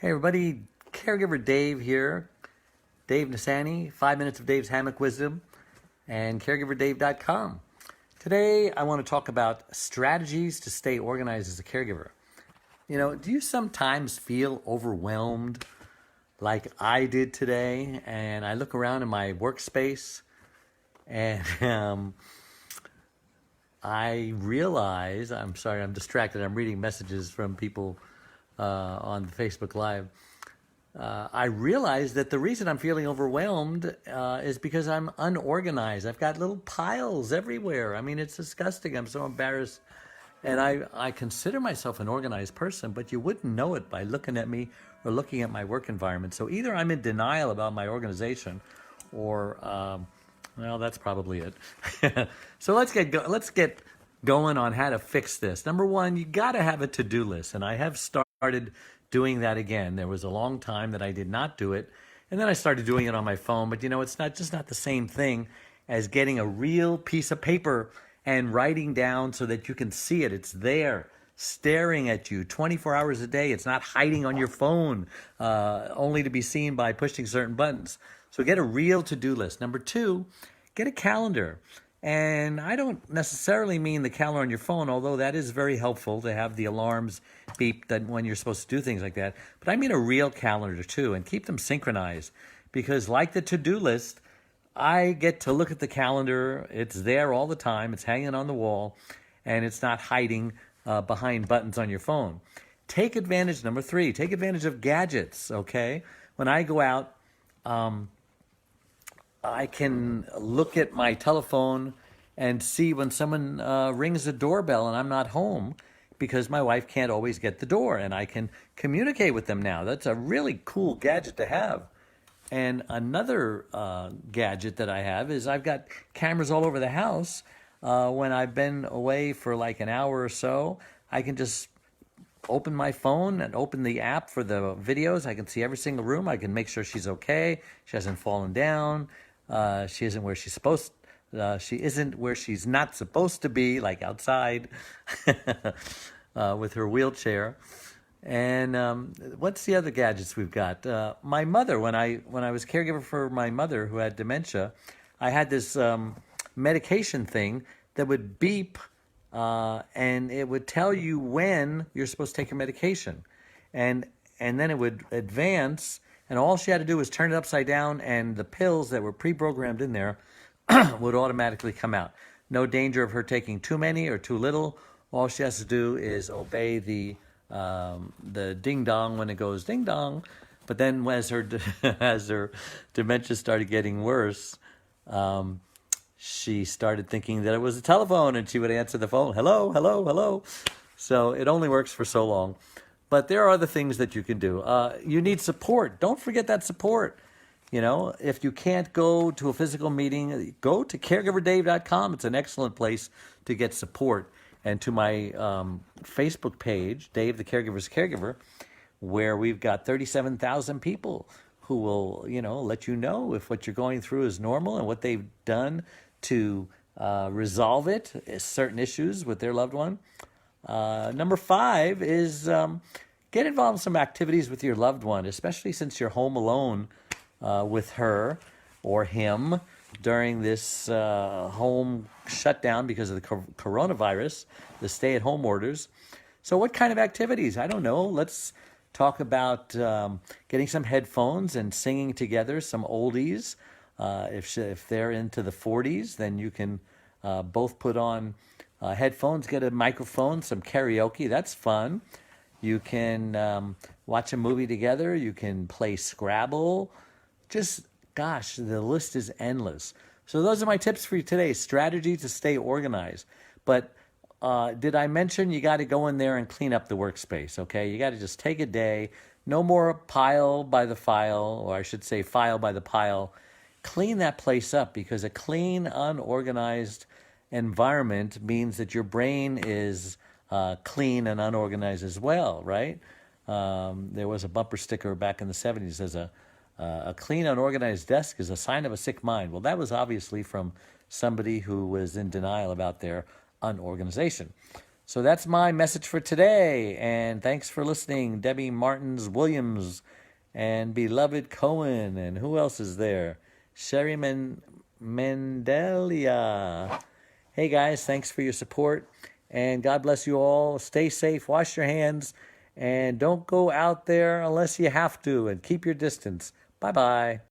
Hey everybody, Caregiver Dave here. Dave Nasani, 5 minutes of Dave's Hammock Wisdom, and caregiverdave.com. Today I want to talk about strategies to stay organized as a caregiver. You know, do you sometimes feel overwhelmed like I did today? And I look around in my workspace and I realize, I'm sorry, I'm distracted. I'm reading messages from people on Facebook Live. I realize that the reason I'm feeling overwhelmed is because I'm unorganized. I've got little piles everywhere. I mean, it's disgusting. I'm so embarrassed. And I consider myself an organized person, but you wouldn't know it by looking at me or looking at my work environment. So either I'm in denial about my organization or, well, that's probably it. So let's get going on how to fix this. Number one, you got to have a to-do list. And I have started doing that again. There was a long time that I did not do it. And then I started doing it on my phone. But, you know, it's not the same thing as getting a real piece of paper and writing down so that you can see it. It's there, staring at you 24 hours a day. It's not hiding on your phone, only to be seen by pushing certain buttons. So get a real to-do list. Number two, get a calendar. And I don't necessarily mean the calendar on your phone, although that is very helpful to have the alarms beep that when you're supposed to do things like that. But I mean a real calendar too, and keep them synchronized. Because like the to-do list, I get to look at the calendar. It's there all the time. It's hanging on the wall, and it's not hiding behind buttons on your phone. Take advantage, number three, take advantage of gadgets, okay? When I go out, I can look at my telephone and see when someone rings the doorbell and I'm not home because my wife can't always get the door, and I can communicate with them now. That's a really cool gadget to have. And another gadget that I have is I've got cameras all over the house. When I've been away for like an hour or so, I can just open my phone and open the app for the videos. I can see every single room. I can make sure she's okay. She hasn't fallen down. She isn't where she's supposed. She isn't where she's not supposed to be, like outside with her wheelchair. And what's the other gadgets we've got? My mother, when I was caregiver for my mother who had dementia, I had this medication thing that would beep and it would tell you when you're supposed to take your medication. And then it would advance, and all she had to do was turn it upside down, and the pills that were pre-programmed in there would automatically come out. No danger of her taking too many or too little. All she has to do is obey the ding dong when it goes ding dong. But then as her dementia started getting worse, she started thinking that it was a telephone, and she would answer the phone, hello, hello, hello. So it only works for so long. But there are other things that you can do. You need support. Don't forget that support. You know, if you can't go to a physical meeting, go to caregiverdave.com. It's an excellent place to get support. And to my Facebook page, Dave the Caregiver's Caregiver, where we've got 37,000 people who will, you know, let you know if what you're going through is normal and what they've done to resolve it, certain issues with their loved one. Number five is get involved in some activities with your loved one, especially since you're home alone with her or him during this home shutdown because of the coronavirus, the stay-at-home orders. So what kind of activities? I don't know. Let's talk about getting some headphones and singing together some oldies. If they're into the 40s, then you can both put on headphones, get a microphone, some karaoke. That's fun. You can watch a movie together. You can play Scrabble. Just, gosh, the list is endless. So those are my tips for you today. Strategy to stay organized. But did I mention you got to go in there and clean up the workspace, okay? You got to just take a day. No more pile by the file, or I should say file by the pile. Clean that place up, because a clean, unorganized environment means that your brain is clean and unorganized as well, right? There was a bumper sticker back in the 70s that says a clean, unorganized desk is a sign of a sick mind. Well, that was obviously from somebody who was in denial about their unorganization. So that's my message for today. And thanks for listening, Debbie Martins Williams and beloved Cohen. And who else is there? Sherry Mendelia. Hey guys, thanks for your support. And God bless you all. Stay safe, wash your hands, and don't go out there unless you have to. And keep your distance. Bye bye.